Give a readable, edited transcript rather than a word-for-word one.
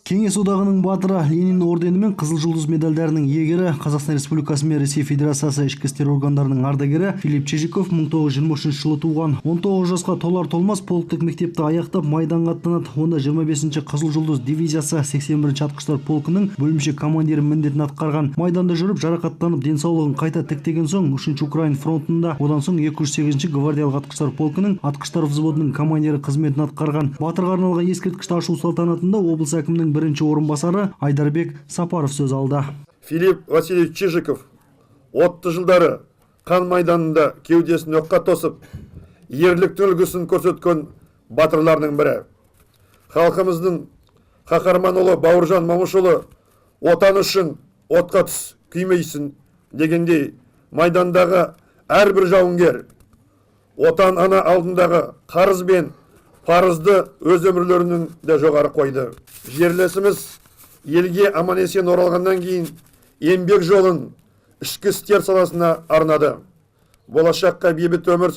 Кеңес одағының батыры, Ленин ордені мен Қызыл жұлдыз медальдарының иегері, Қазақстан Республикасы мен Ресей Федерациясы ішкі істер органдарының ардагері Филипп Чижиков 1923 жылы туған. 19 жасқа толар-толмас полктық мектепті аяқтап майданға аттанады. Онда 25-ші Қызыл жұлдыз дивизиясы 81-ші атқыштар полкының бөлімше командирі міндетін атқарған. Майданда жүріп жарақаттанып денсаулығын қайта тіктеген соң 3-ші Украин фронтында, одан соң 208-ші гвардиялық атқыштар полкының атқыштар взводының командирі қызметін атқарған. Батырға арналған ескерткішті ашу салтанатында облыс әкімінің бірінші орынбасары Айдарбек Сапаров сөз алды. Филипп Васильевич Чижиков отты жылдары қан майданында кеудесін оққа тосып, ерліктің үлгісін көрсеткен батырлардың бірі. Халқымыздың қаһарман ұлы Бауыржан Момышұлы отан үшін отқа түс күймейсін дегендей, майдандағы әрбір жауынгер отан ана алдындағы қарыз бен парызды өз өмірлерінің де жоғары қойды. Жерлесіміз елге аман-есен оралғаннан кейін еңбек жолын ішкі істер саласына арнады. Болашаққа бейбіт өмір